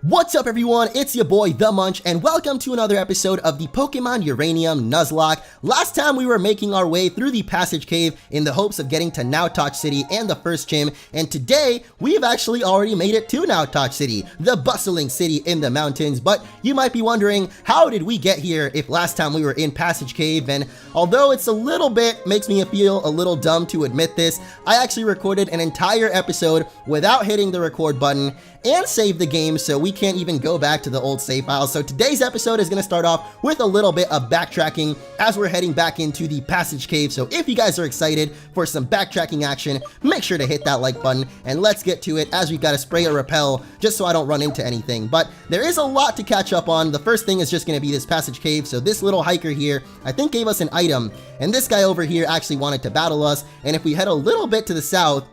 What's up everyone, it's your boy The Munch and welcome to another episode of the Pokemon Uranium Nuzlocke. Last time we were making our way through the Passage Cave in the hopes of getting to Nowtotch City and the first gym, and today we've actually already made it to Nowtotch City, the bustling city in the mountains. But you might be wondering, how did we get here if last time we were in Passage Cave? And although it's a little bit, makes me feel a little dumb to admit this, I actually recorded an entire episode without hitting the record button and saved the game, so we can't even go back to the old save files. So today's episode is going to start off with a little bit of backtracking as we're heading back into the Passage Cave. So if you guys are excited for some backtracking action, make sure to hit that like button and let's get to it, as we've got to spray or repel just so I don't run into anything. But there is a lot to catch up on. The first thing is just going to be this Passage Cave. So this little hiker here, I think, gave us an item, and this guy over here actually wanted to battle us. And if we head a little bit to the south,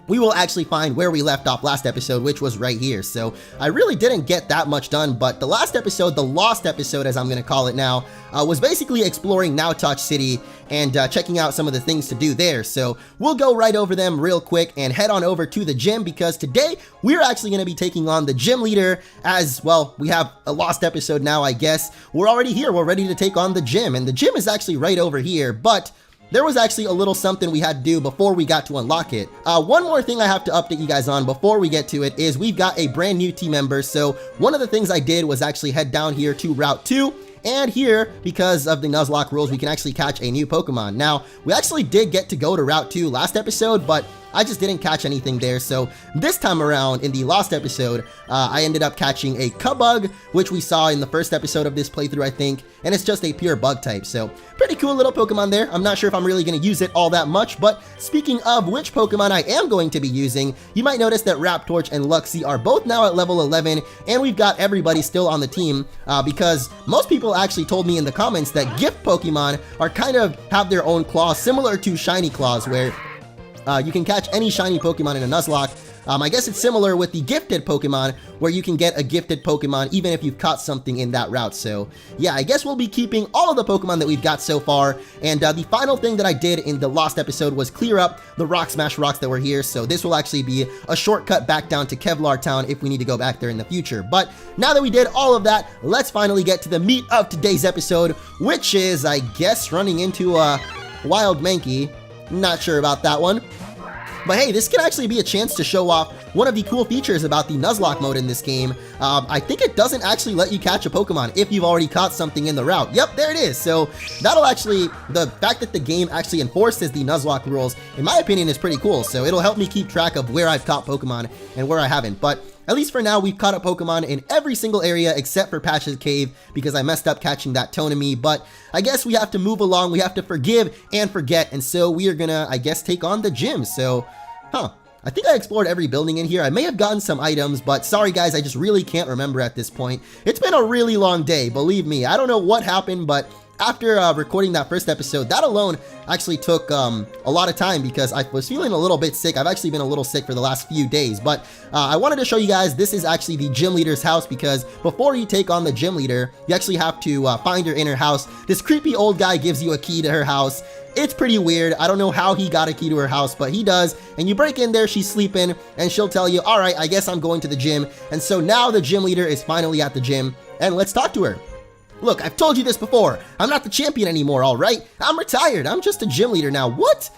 we will actually find where we left off last episode, which was right here. So I really didn't get that much done, but the last episode, the lost episode as I'm going to call it now, was basically exploring Nowtotch City and checking out some of the things to do there. So we'll go right over them real quick and head on over to the gym, because today we're actually going to be taking on the gym leader. As well, we have a lost episode now, I guess. We're already here, we're ready to take on the gym, and the gym is actually right over here, but there was actually a little something we had to do before we got to unlock it. One more thing I have to update you guys on before we get to it is we've got a brand new team member. So one of the things I did was actually head down here to Route 2. And here, because of the Nuzlocke rules, we can actually catch a new Pokemon. Now, we actually did get to go to Route 2 last episode, but I just didn't catch anything there. So this time around in the lost episode, I ended up catching a Cubug, which we saw in the first episode of this playthrough, I think, and it's just a pure bug type. So pretty cool little Pokemon there. I'm not sure if I'm really going to use it all that much, but speaking of which Pokemon I am going to be using, you might notice that Raptorch and Luxie are both now at level 11, and we've got everybody still on the team, because most people actually told me in the comments that gift Pokemon are kind of have their own claws, similar to shiny claws, where you can catch any shiny Pokemon in a Nuzlocke. I guess it's similar with the gifted Pokemon, where you can get a gifted Pokemon even if you've caught something in that route. So yeah, I guess we'll be keeping all of the Pokemon that we've got so far. And the final thing that I did in the lost episode was clear up the Rock Smash rocks that were here. So this will actually be a shortcut back down to Kevlar Town if we need to go back there in the future. But now that we did all of that, let's finally get to the meat of today's episode, which is, I guess, running into a Wild Mankey. Not sure about that one. But hey, this can actually be a chance to show off one of the cool features about the Nuzlocke mode in this game. I think it doesn't actually let you catch a Pokemon if you've already caught something in the route. Yep, there it is. So that'll actually, the fact that the game actually enforces the Nuzlocke rules, in my opinion, is pretty cool. So it'll help me keep track of where I've caught Pokemon and where I haven't. But at least for now, we've caught a Pokemon in every single area except for Passage Cave, because I messed up catching that Tonemi. But I guess we have to move along, we have to forgive and forget, and so we are gonna, I guess, take on the gym. So, I think I explored every building in here. I may have gotten some items, but sorry guys, I just really can't remember at this point. It's been a really long day, believe me. I don't know what happened, but after recording that first episode, that alone actually took a lot of time because I was feeling a little bit sick. I've actually been a little sick for the last few days, but I wanted to show you guys, this is actually the gym leader's house, because before you take on the gym leader, you actually have to find her in her house. This creepy old guy gives you a key to her house. It's pretty weird. I don't know how he got a key to her house, but he does. And you break in there, she's sleeping, and she'll tell you, all right, I guess I'm going to the gym. And so now the gym leader is finally at the gym, and let's talk to her. Look, I've told you this before. I'm not the champion anymore, all right? I'm retired. I'm just a gym leader now. What?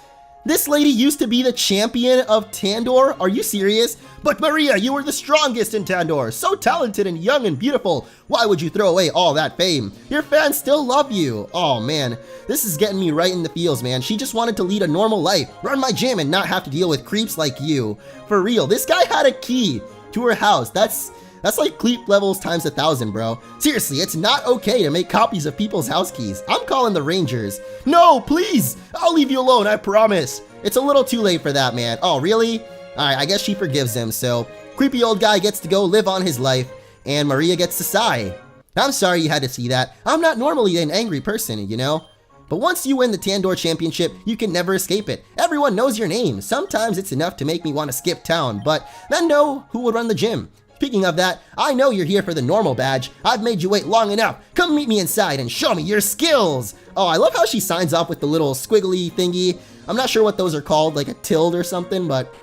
This lady used to be the champion of Tandor? Are you serious? But Maria, you were the strongest in Tandor. So talented and young and beautiful. Why would you throw away all that fame? Your fans still love you. Oh man, this is getting me right in the feels, man. She just wanted to lead a normal life, run my gym, and not have to deal with creeps like you. For real, this guy had a key to her house. That's like creep levels times 1,000, bro. Seriously, it's not okay to make copies of people's house keys. I'm calling the Rangers. No, please! I'll leave you alone, I promise. It's a little too late for that, man. Oh, really? Alright, I guess she forgives him, so creepy old guy gets to go live on his life, and Maria gets to sigh. I'm sorry you had to see that. I'm not normally an angry person, you know? But once you win the Tandor Championship, you can never escape it. Everyone knows your name. Sometimes it's enough to make me want to skip town, but then know who would run the gym. Speaking of that, I know you're here for the normal badge. I've made you wait long enough. Come meet me inside and show me your skills. Oh, I love how she signs off with the little squiggly thingy. I'm not sure what those are called, like a tilde or something, but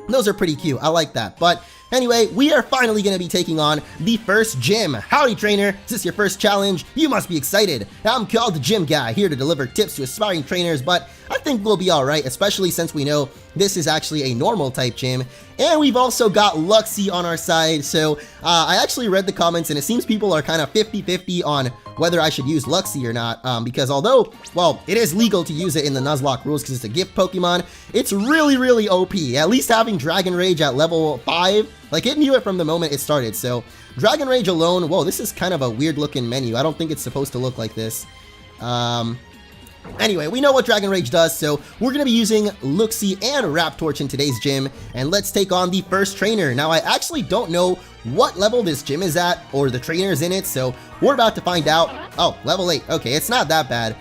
those are pretty cute. I like that. But Anyway, we are finally going to be taking on the first gym. Howdy trainer, is this your first challenge? You must be excited. I'm called the Gym Guy, here to deliver tips to aspiring trainers, but I think we'll be alright, especially since we know this is actually a normal type gym. And we've also got Luxie on our side, so I actually read the comments and it seems people are kind of 50-50 on whether I should use Luxie or not, because although, well, it is legal to use it in the Nuzlocke rules because it's a gift Pokemon, it's really OP. At least having Dragon Rage at level 5, like it knew it from the moment it started, so Dragon Rage alone, whoa, this is kind of a weird looking menu. I don't think it's supposed to look like this. Anyway, we know what Dragon Rage does, so we're going to be using Luxie and Raptorch in today's gym, and let's take on the first trainer. Now, I actually don't know what level this gym is at, or the trainers in it, so we're about to find out. Oh, level 8. Okay, it's not that bad,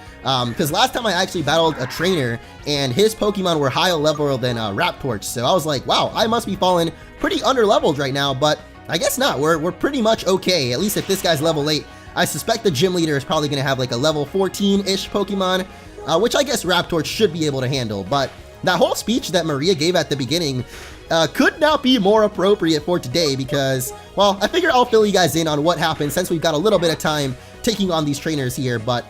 because last time I actually battled a trainer, and his Pokemon were higher level than Raptorch, so I was like, wow, I must be falling pretty under-leveled right now, but I guess not. We're pretty much okay, at least if this guy's level 8. I suspect the gym leader is probably going to have like a level 14-ish Pokemon, which I guess Raptorch should be able to handle, but that whole speech that Maria gave at the beginning could not be more appropriate for today because, well, I figure I'll fill you guys in on what happened since we've got a little bit of time taking on these trainers here, but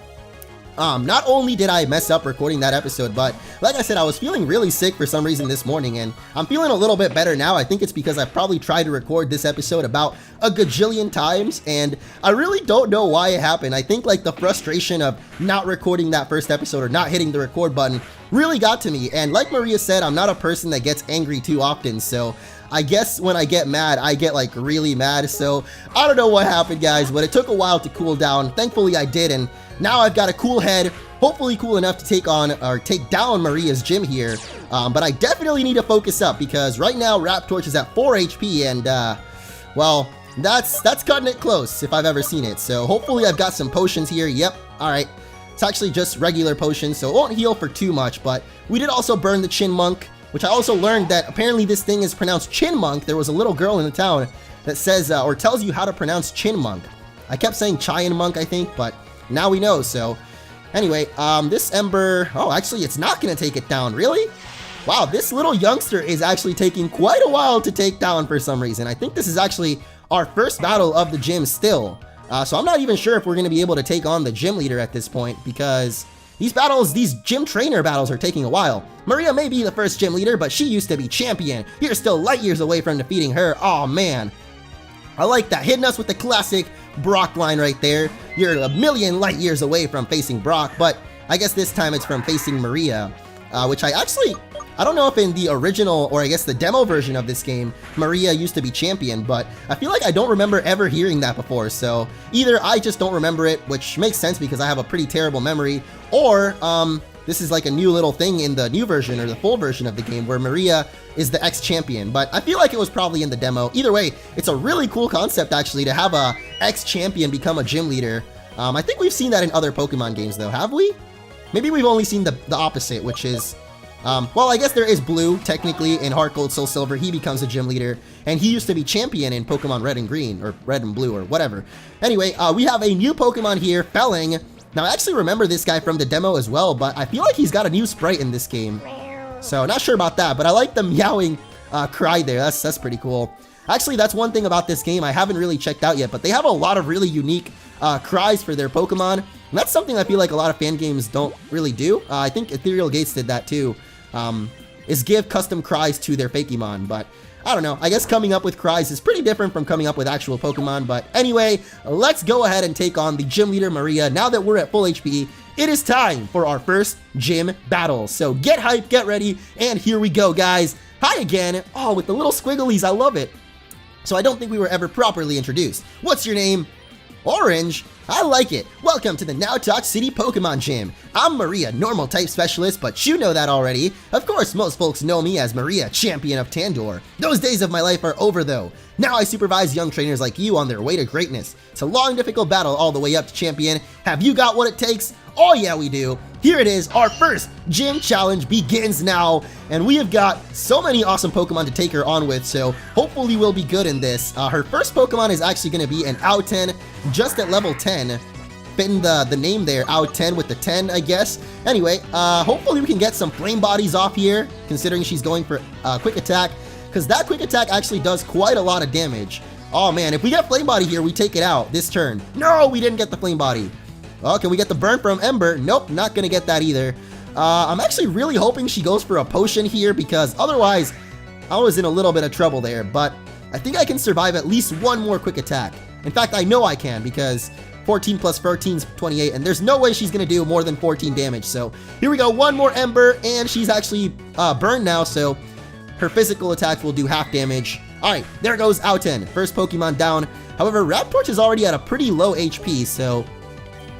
not only did I mess up recording that episode, but like I said, I was feeling really sick for some reason this morning, and I'm feeling a little bit better now. I think it's because I probably tried to record this episode about a gajillion times, and I really don't know why it happened. I think like the frustration of not recording that first episode or not hitting the record button really got to me, and like Maria said, I'm not a person that gets angry too often, so I guess when I get mad, I get like really mad, so I don't know what happened, guys, but it took a while to cool down. Thankfully I did, and now I've got a cool head, hopefully cool enough to take on or take down Maria's gym here, but I definitely need to focus up because right now Raptorch is at 4 HP, and well, that's cutting it close if I've ever seen it, so hopefully I've got some potions here. Yep, alright. It's actually just regular potions, so it won't heal for too much, but we did also burn the Chin Monk, which I also learned that apparently this thing is pronounced Chin Monk. There was a little girl in the town that says, or tells you how to pronounce Chin Monk. I kept saying Chayan Monk, I think, but now we know, so anyway, this Ember, oh, actually, it's not going to take it down, really? Wow, this little youngster is actually taking quite a while to take down for some reason. I think this is actually our first battle of the gym still. So I'm not even sure if we're going to be able to take on the gym leader at this point because these battles, these gym trainer battles are taking a while. Maria may be the first gym leader, but she used to be champion. You're still light years away from defeating her. Oh man. I like that. Hitting us with the classic Brock line right there. You're a million light years away from facing Brock, but I guess this time it's from facing Maria, which I don't know if in the original, or I guess the demo version of this game, Maria used to be champion, but I feel like I don't remember ever hearing that before, so either I just don't remember it, which makes sense because I have a pretty terrible memory, or this is like a new little thing in the new version or the full version of the game where Maria is the ex-champion, but I feel like it was probably in the demo. Either way, it's a really cool concept actually to have a ex-champion become a gym leader. I think we've seen that in other Pokemon games though, have we? Maybe we've only seen the opposite, which is, well, I guess there is Blue, technically, in Heart Gold, Soul Silver. He becomes a gym leader, and he used to be champion in Pokemon Red and Green, or Red and Blue, or whatever. Anyway, we have a new Pokemon here, Felling. Now, I actually remember this guy from the demo as well, but I feel like he's got a new sprite in this game. So, not sure about that, but I like the meowing cry there. That's pretty cool. Actually, that's one thing about this game I haven't really checked out yet, but they have a lot of really unique cries for their Pokemon, and that's something I feel like a lot of fan games don't really do. I think Ethereal Gates did that too, is give custom cries to their Fakemon, but I don't know, I guess coming up with cries is pretty different from coming up with actual Pokemon, but anyway, let's go ahead and take on the gym leader Maria. Now that we're at full HP, it is time for our first gym battle, so get hyped, get ready, and here we go, guys. Hi again. Oh, with the little squigglies, I love it. So I don't think we were ever properly introduced. What's your name? Orange? I like it. Welcome to the Nowtotch City Pokemon Gym. I'm Maria, normal type specialist, but you know that already. Of course, most folks know me as Maria, champion of Tandor. Those days of my life are over though. Now I supervise young trainers like you on their way to greatness. It's a long, difficult battle all the way up to champion. Have you got what it takes? Oh yeah, we do. Here it is, our first gym challenge begins now, and we have got so many awesome Pokemon to take her on with, so hopefully we'll be good in this. Her first Pokemon is actually going to be an Out-10, just at level 10. Fitting the name there, Out-10 with the 10, I guess. Anyway, hopefully we can get some Flame Bodies off here, considering she's going for quick attack, because that quick attack actually does quite a lot of damage. Oh man, if we get Flame Body here, we take it out this turn. No, we didn't get the Flame Body. Oh, can we get the burn from Ember? Nope, not gonna get that either. I'm actually really hoping she goes for a potion here, because otherwise I was in a little bit of trouble there, but I think I can survive at least one more quick attack. In fact, I know I can, because 14 plus 13 is 28, and there's no way she's gonna do more than 14 damage. So here we go, one more Ember, and she's actually burned now, so her physical attacks will do half damage. All right, there goes Outen, first Pokemon down. However, Raptorch is already at a pretty low HP, so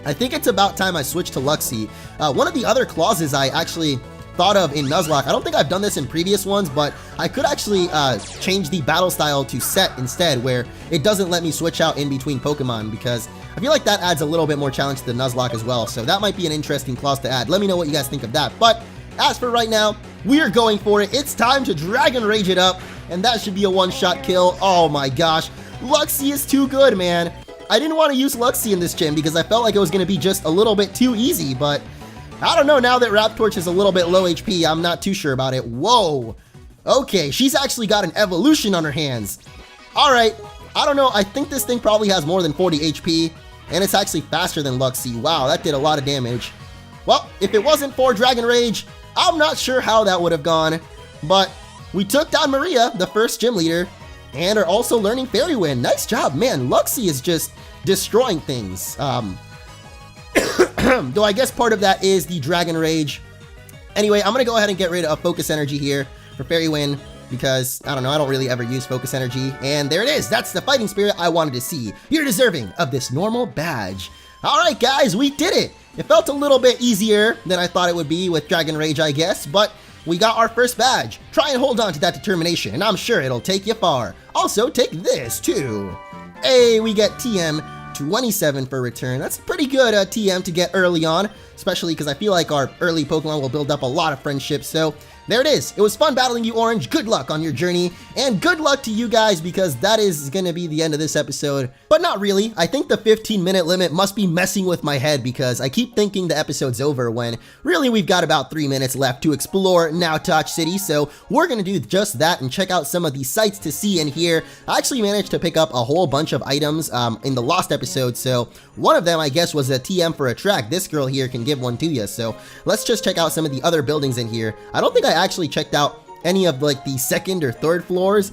I think it's about time I switch to Luxie. One of the other clauses I actually thought of in Nuzlocke, I don't think I've done this in previous ones, but I could actually change the battle style to set instead, where it doesn't let me switch out in between Pokemon, because I feel like that adds a little bit more challenge to the Nuzlocke as well. So that might be an interesting clause to add. Let me know what you guys think of that. But as for right now, we're going for it. It's time to Dragon Rage it up, and that should be a one-shot kill. Oh my gosh, Luxie is too good, man. I didn't want to use Luxie in this gym because I felt like it was going to be just a little bit too easy, but I don't know, now that Raptorch is a little bit low HP, I'm not too sure about it. Whoa. Okay, she's actually got an evolution on her hands. All right, I don't know, I think this thing probably has more than 40 HP, and it's actually faster than Luxie. Wow, that did a lot of damage. Well, if it wasn't for Dragon Rage, I'm not sure how that would have gone, but we took down Maria, the first gym leader, and are also learning Fairy Wind. Nice job, man. Luxie is just destroying things. Though I guess part of that is the Dragon Rage. Anyway, I'm going to go ahead and get rid of Focus Energy here for Fairy Wind, because, I don't know, I don't really ever use Focus Energy. And there it is. That's the fighting spirit I wanted to see. You're deserving of this normal badge. All right, guys, we did it. It felt a little bit easier than I thought it would be with Dragon Rage, I guess, but we got our first badge. Try and hold on to that determination, and I'm sure it'll take you far. Also, take this, too. Hey, we get TM 27 for return. That's pretty good TM to get early on, especially because I feel like our early Pokemon will build up a lot of friendships. So there it is. It was fun battling you, Orange. Good luck on your journey, and good luck to you guys, because that is going to be the end of this episode. But not really. I think the 15-minute limit must be messing with my head, because I keep thinking the episode's over when really we've got about 3 minutes left to explore Nowtotch City. So we're going to do just that and check out some of the sights to see and hear. I actually managed to pick up a whole bunch of items in the Lost episode. So one of them, I guess, was a TM for a track. This girl here can give one to you. So let's just check out some of the other buildings in here. I don't think I actually checked out any of like the second or third floors,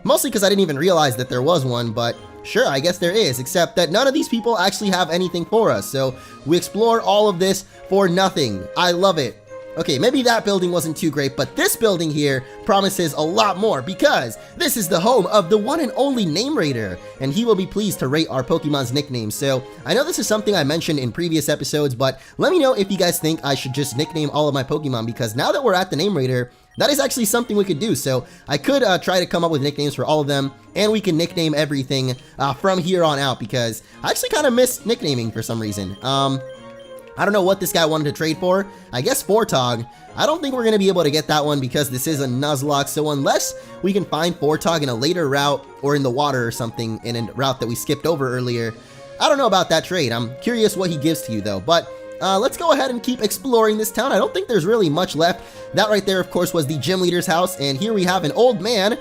mostly because I didn't even realize that there was one, but sure, I guess there is, except that none of these people actually have anything for us, so we explored all of this for nothing. I love it. Okay, maybe that building wasn't too great, but this building here promises a lot more, because this is the home of the one and only Name Rater, and he will be pleased to rate our Pokemon's nicknames. So I know this is something I mentioned in previous episodes, but let me know if you guys think I should just nickname all of my Pokemon, because now that we're at the Name Rater, that is actually something we could do. So I could try to come up with nicknames for all of them, and we can nickname everything from here on out, because I actually kind of miss nicknaming for some reason. I don't know what this guy wanted to trade for. I guess Fortog. I don't think we're going to be able to get that one because this is a Nuzlocke, so unless we can find Fortog in a later route or in the water or something in a route that we skipped over earlier, I don't know about that trade. I'm curious what he gives to you though, but let's go ahead and keep exploring this town. I don't think there's really much left. That right there, of course, was the gym leader's house, and here we have an old man.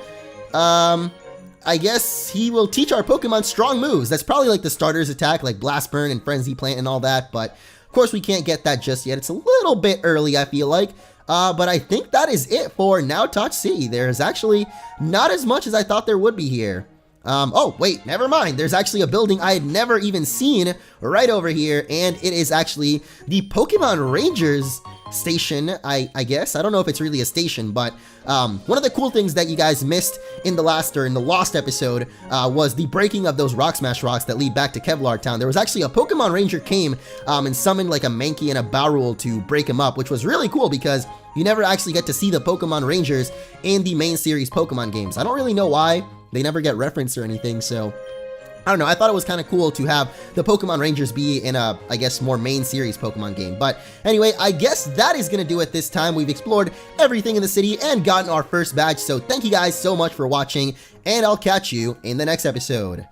I guess he will teach our Pokemon strong moves. That's probably like the starter's attack, like Blast Burn and Frenzy Plant and all that, but of course, we can't get that just yet. It's a little bit early, I feel like. But I think that is it for Nowtotch City. There's actually not as much as I thought there would be here. Oh, wait, never mind. There's actually a building I had never even seen right over here, and it is actually the Pokemon Rangers station, I guess. I don't know if it's really a station, but one of the cool things that you guys missed in the Lost episode was the breaking of those Rock Smash rocks that lead back to Kevlar Town. There was actually a Pokemon Ranger came and summoned like a Mankey and a Bowrule to break him up, which was really cool because you never actually get to see the Pokemon Rangers in the main series Pokemon games. I don't really know why. They never get referenced or anything, so I don't know, I thought it was kind of cool to have the Pokemon Rangers be in a, I guess, more main series Pokemon game. But anyway, I guess that is going to do it this time. We've explored everything in the city and gotten our first badge, so thank you guys so much for watching, and I'll catch you in the next episode.